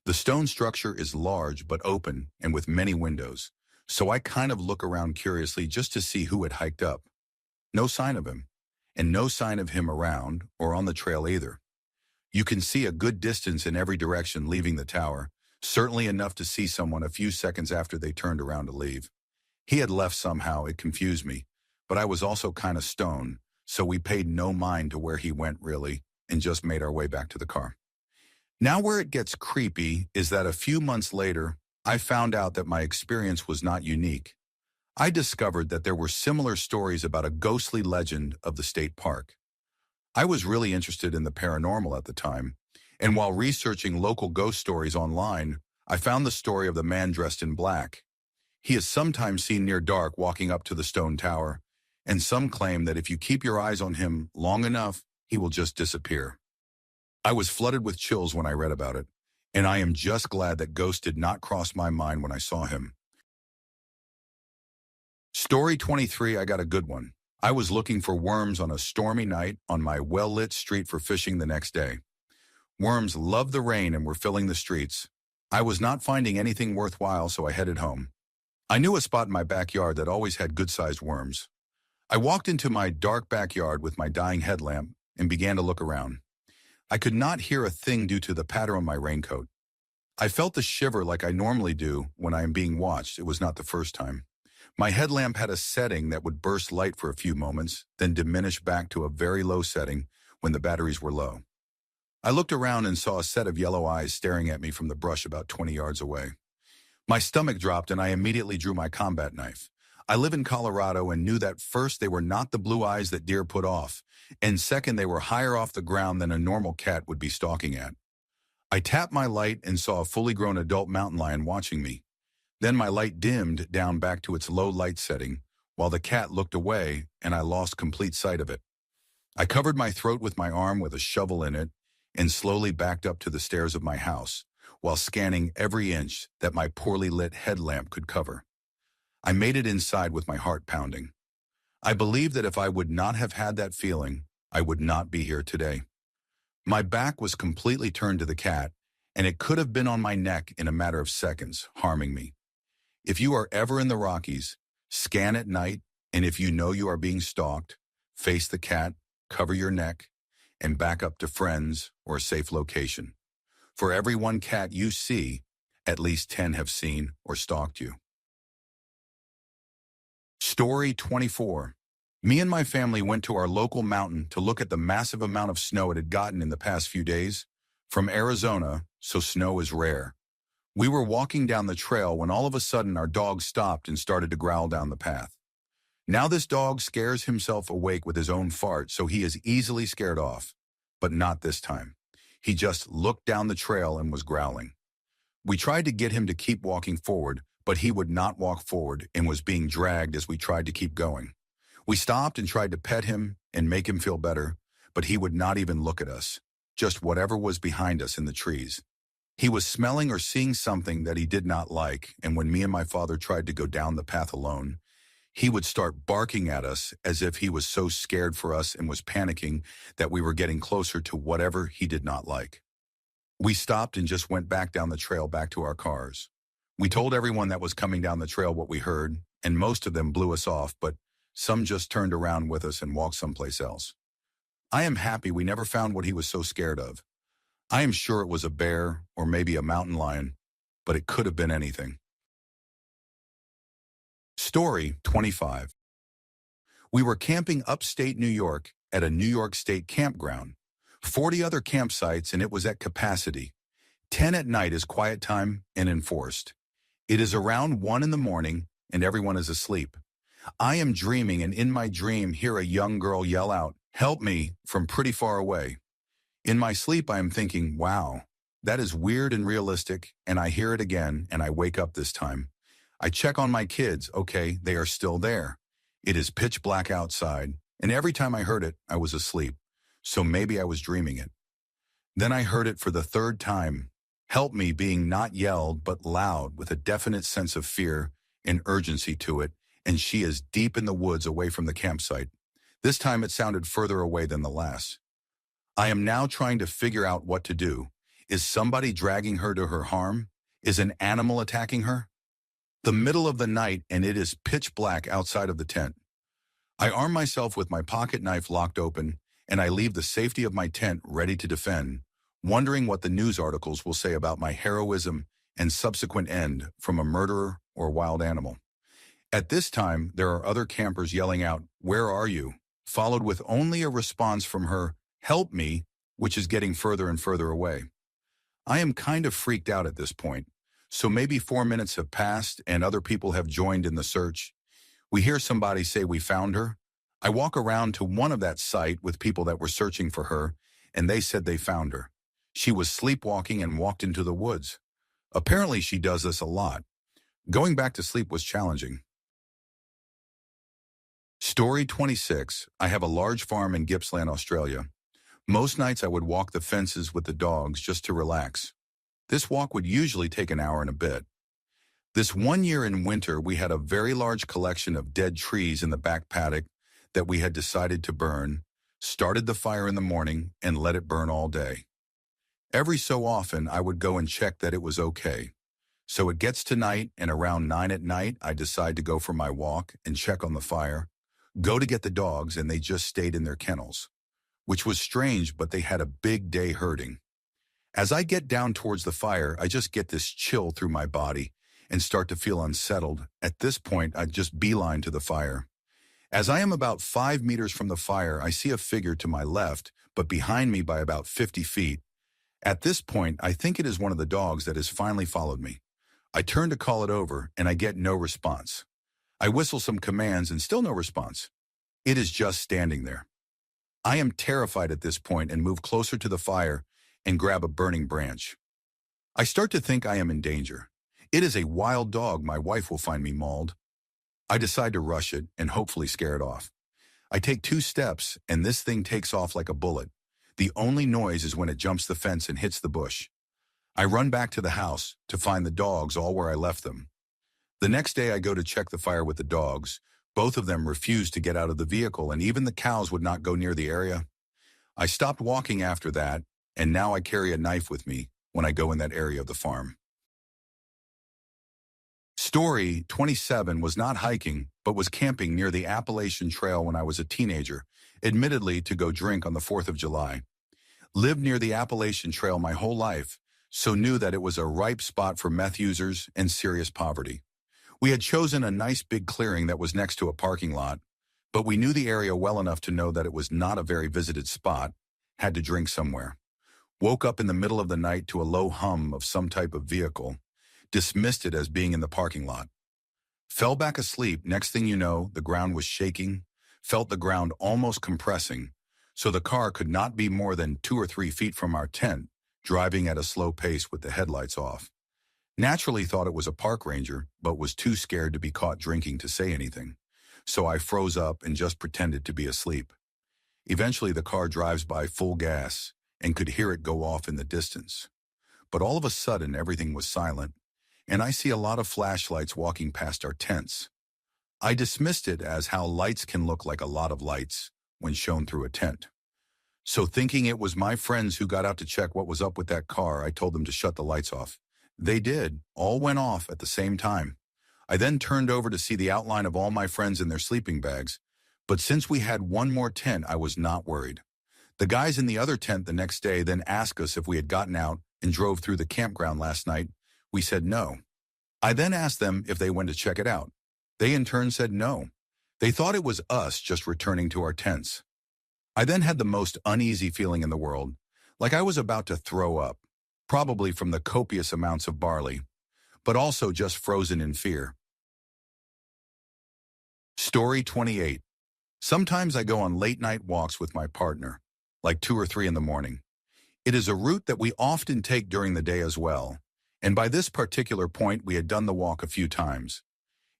The stone structure is large but open and with many windows, so I kind of look around curiously just to see who had hiked up. No sign of him, and no sign of him around or on the trail either. You can see a good distance in every direction leaving the tower, certainly enough to see someone a few seconds after they turned around to leave. He had left somehow, it confused me, but I was also kind of stoned, so we paid no mind to where he went really, and just made our way back to the car. Now where it gets creepy is that a few months later, I found out that my experience was not unique. I discovered that there were similar stories about a ghostly legend of the state park. I was really interested in the paranormal at the time, and while researching local ghost stories online, I found the story of the man dressed in black. He is sometimes seen near dark walking up to the stone tower, and some claim that if you keep your eyes on him long enough, he will just disappear. I was flooded with chills when I read about it, and I am just glad that ghost did not cross my mind when I saw him. Story 23, I got a good one. I was looking for worms on a stormy night on my well-lit street for fishing the next day. Worms loved the rain and were filling the streets. I was not finding anything worthwhile, so I headed home. I knew a spot in my backyard that always had good-sized worms. I walked into my dark backyard with my dying headlamp and began to look around. I could not hear a thing due to the pattern on my raincoat. I felt the shiver like I normally do when I am being watched. It was not the first time. My headlamp had a setting that would burst light for a few moments, then diminish back to a very low setting when the batteries were low. I looked around and saw a set of yellow eyes staring at me from the brush about 20 yards away. My stomach dropped and I immediately drew my combat knife. I live in Colorado and knew that first they were not the blue eyes that deer put off, and second they were higher off the ground than a normal cat would be stalking at. I tapped my light and saw a fully grown adult mountain lion watching me. Then my light dimmed down back to its low light setting, while the cat looked away and I lost complete sight of it. I covered my throat with my arm with a shovel in it and slowly backed up to the stairs of my house, while scanning every inch that my poorly lit headlamp could cover. I made it inside with my heart pounding. I believe that if I would not have had that feeling, I would not be here today. My back was completely turned to the cat, and it could have been on my neck in a matter of seconds, harming me. If you are ever in the Rockies, scan at night, and if you know you are being stalked, face the cat, cover your neck, and back up to friends or a safe location. For every one cat you see, at least 10 have seen or stalked you. Story 24. Me and my family went to our local mountain to look at the massive amount of snow it had gotten in the past few days. From Arizona, so snow is rare. We were walking down the trail when all of a sudden our dog stopped and started to growl down the path. Now this dog scares himself awake with his own fart, so he is easily scared off. But not this time. He just looked down the trail and was growling. We tried to get him to keep walking forward, but he would not walk forward and was being dragged as we tried to keep going. We stopped and tried to pet him and make him feel better, but he would not even look at us, just whatever was behind us in the trees. He was smelling or seeing something that he did not like, and when me and my father tried to go down the path alone, he would start barking at us as if he was so scared for us and was panicking that we were getting closer to whatever he did not like. We stopped and just went back down the trail back to our cars. We told everyone that was coming down the trail what we heard, and most of them blew us off, but some just turned around with us and walked someplace else. I am happy we never found what he was so scared of. I am sure it was a bear or maybe a mountain lion, but it could have been anything. Story 25. We were camping upstate New York at a New York State campground. 40 other campsites and it was at capacity. 10 at night is quiet time and enforced. It is around 1 in the morning and everyone is asleep. I am dreaming and in my dream hear a young girl yell out, "Help me," from pretty far away. In my sleep I am thinking, wow, that is weird and realistic, and I hear it again and I wake up this time. I check on my kids, okay, they are still there. It is pitch black outside, and every time I heard it, I was asleep. So maybe I was dreaming it. Then I heard it for the third time. Help me being not yelled, but loud with a definite sense of fear and urgency to it, and she is deep in the woods away from the campsite. This time it sounded further away than the last. I am now trying to figure out what to do. Is somebody dragging her to her harm? Is an animal attacking her? The middle of the night and it is pitch black outside of the tent. I arm myself with my pocket knife locked open and I leave the safety of my tent ready to defend, wondering what the news articles will say about my heroism and subsequent end from a murderer or wild animal. At this time, there are other campers yelling out, "Where are you?" followed with only a response from her, "Help me," which is getting further and further away. I am kind of freaked out at this point. So maybe 4 minutes have passed and other people have joined in the search. We hear somebody say we found her. I walk around to one of that site with people that were searching for her, and they said they found her. She was sleepwalking and walked into the woods. Apparently she does this a lot. Going back to sleep was challenging. Story 26. I have a large farm in Gippsland, Australia. Most nights I would walk the fences with the dogs just to relax. This walk would usually take an hour and a bit. This one year in winter, we had a very large collection of dead trees in the back paddock that we had decided to burn, started the fire in the morning, and let it burn all day. Every so often, I would go and check that it was okay. So it gets to night, and around 9 at night, I decide to go for my walk and check on the fire, go to get the dogs, and they just stayed in their kennels, which was strange, but they had a big day herding. As I get down towards the fire, I just get this chill through my body and start to feel unsettled. At this point, I just beeline to the fire. As I am about 5 meters from the fire, I see a figure to my left, but behind me by about 50 feet. At this point, I think it is one of the dogs that has finally followed me. I turn to call it over, and I get no response. I whistle some commands and still no response. It is just standing there. I am terrified at this point and move closer to the fire and grab a burning branch. I start to think I am in danger. It is a wild dog, my wife will find me mauled. I decide to rush it and hopefully scare it off. I take 2 steps and this thing takes off like a bullet. The only noise is when it jumps the fence and hits the bush. I run back to the house to find the dogs all where I left them. The next day I go to check the fire with the dogs. Both of them refused to get out of the vehicle and even the cows would not go near the area. I stopped walking after that, and now I carry a knife with me when I go in that area of the farm. Story 27 was not hiking, but was camping near the Appalachian Trail when I was a teenager, admittedly to go drink on the 4th of July. Lived near the Appalachian Trail my whole life, so knew that it was a ripe spot for meth users and serious poverty. We had chosen a nice big clearing that was next to a parking lot, but we knew the area well enough to know that it was not a very visited spot, had to drink somewhere. Woke up in the middle of the night to a low hum of some type of vehicle, dismissed it as being in the parking lot. Fell back asleep. Next thing you know, the ground was shaking, felt the ground almost compressing, so the car could not be more than 2 or 3 feet from our tent, driving at a slow pace with the headlights off. Naturally thought it was a park ranger, but was too scared to be caught drinking to say anything, so I froze up and just pretended to be asleep. Eventually the car drives by full gas, and could hear it go off in the distance. But all of a sudden, everything was silent, and I see a lot of flashlights walking past our tents. I dismissed it as how lights can look like a lot of lights when shown through a tent. So thinking it was my friends who got out to check what was up with that car, I told them to shut the lights off. They did. All went off at the same time. I then turned over to see the outline of all my friends in their sleeping bags, but since we had one more tent, I was not worried. The guys in the other tent the next day then asked us if we had gotten out and drove through the campground last night. We said no. I then asked them if they went to check it out. They in turn said no. They thought it was us just returning to our tents. I then had the most uneasy feeling in the world, like I was about to throw up, probably from the copious amounts of barley, but also just frozen in fear. Story 28. Sometimes I go on late-night walks with my partner, like 2 or 3 in the morning. It is a route that we often take during the day as well, and by this particular point we had done the walk a few times.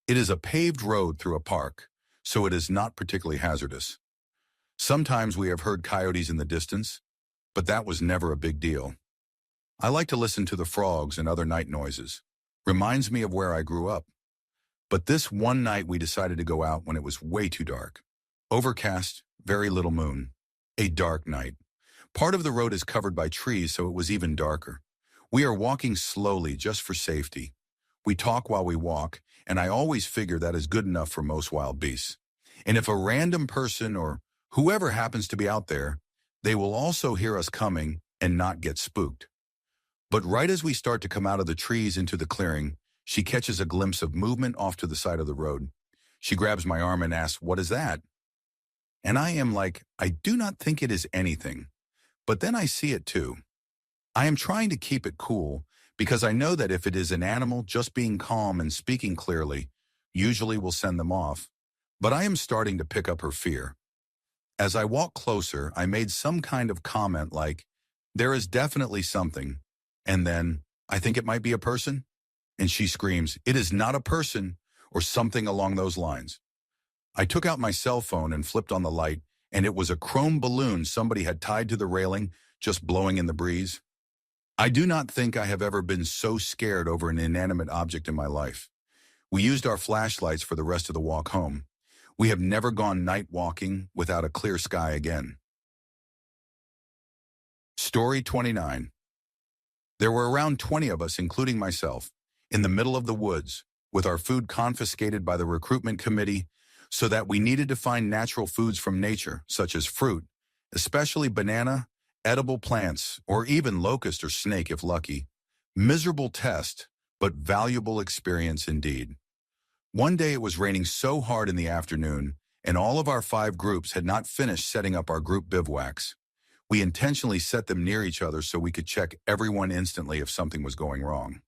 It is a paved road through a park, so it is not particularly hazardous. Sometimes we have heard coyotes in the distance, but that was never a big deal. I like to listen to the frogs and other night noises. Reminds me of where I grew up. But this one night we decided to go out when it was way too dark. Overcast, very little moon. A dark night. Part of the road is covered by trees, so it was even darker. We are walking slowly just for safety. We talk while we walk, and I always figure that is good enough for most wild beasts. And if a random person or whoever happens to be out there, they will also hear us coming and not get spooked. But right as we start to come out of the trees into the clearing, she catches a glimpse of movement off to the side of the road. She grabs my arm and asks, "What is that?" And I am like, I do not think it is anything. But then I see it too. I am trying to keep it cool because I know that if it is an animal, just being calm and speaking clearly usually will send them off. But I am starting to pick up her fear. As I walk closer, I made some kind of comment like, "There is definitely something." And then, "I think it might be a person." And she screams, "It is not a person," or something along those lines. I took out my cell phone and flipped on the light, and it was a chrome balloon somebody had tied to the railing, just blowing in the breeze. I do not think I have ever been so scared over an inanimate object in my life. We used our flashlights for the rest of the walk home. We have never gone night walking without a clear sky again. Story 29. There were around 20 of us, including myself, in the middle of the woods, with our food confiscated by the recruitment committee, so that we needed to find natural foods from nature, such as fruit, especially banana, edible plants, or even locust or snake if lucky. Miserable test, but valuable experience indeed. One day it was raining so hard in the afternoon, and all of our 5 groups had not finished setting up our group bivouacs. We intentionally set them near each other so we could check everyone instantly if something was going wrong.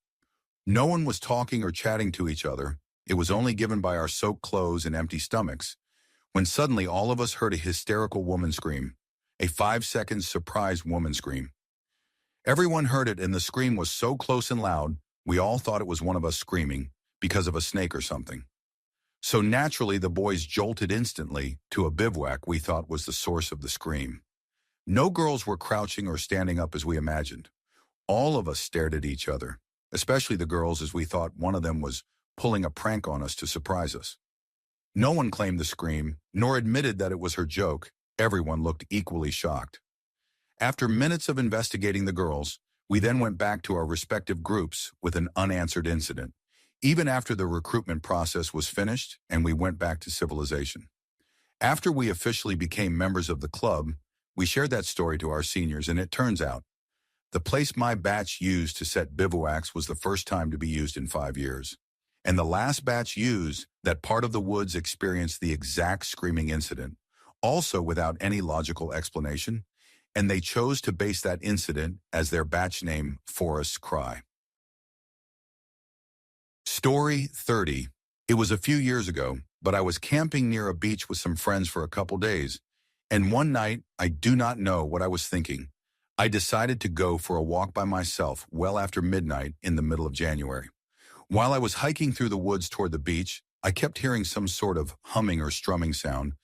No one was talking or chatting to each other. It was only given by our soaked clothes and empty stomachs, when suddenly all of us heard a hysterical woman scream, a 5-second surprised woman scream. Everyone heard it, and the scream was so close and loud, we all thought it was one of us screaming because of a snake or something. So naturally, the boys jolted instantly to a bivouac we thought was the source of the scream. No girls were crouching or standing up as we imagined. All of us stared at each other, especially the girls, as we thought one of them was pulling a prank on us to surprise us. No one claimed the scream, nor admitted that it was her joke. Everyone looked equally shocked. After minutes of investigating the girls, we then went back to our respective groups with an unanswered incident, even after the recruitment process was finished and we went back to civilization. After we officially became members of the club, we shared that story to our seniors, and it turns out the place my batch used to set bivouacs was the first time to be used in 5 years. And the last batch used, that part of the woods experienced the exact screaming incident, also without any logical explanation, and they chose to base that incident as their batch name, Forest Cry. Story 30. It was a few years ago, but I was camping near a beach with some friends for a couple days, and one night, I do not know what I was thinking. I decided to go for a walk by myself well after midnight in the middle of January. While I was hiking through the woods toward the beach, I kept hearing some sort of humming or strumming sound,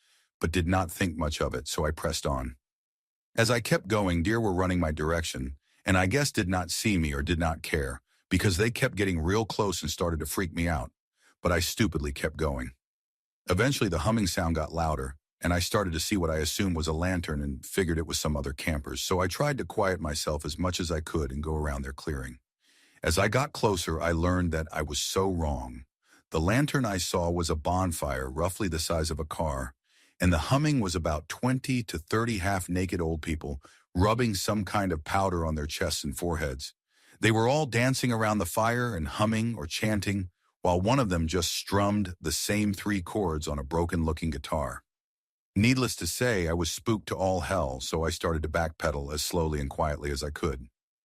but did not think much of it, so I pressed on. As I kept going, deer were running my direction, and I guess did not see me or did not care, because they kept getting real close and started to freak me out, but I stupidly kept going. Eventually, the humming sound got louder, and I started to see what I assumed was a lantern and figured it was some other campers, so I tried to quiet myself as much as I could and go around their clearing. As I got closer, I learned that I was so wrong. The lantern I saw was a bonfire roughly the size of a car, and the humming was about 20 to 30 half-naked old people rubbing some kind of powder on their chests and foreheads. They were all dancing around the fire and humming or chanting, while one of them just strummed the same three chords on a broken-looking guitar. Needless to say, I was spooked to all hell, so I started to backpedal as slowly and quietly as I could.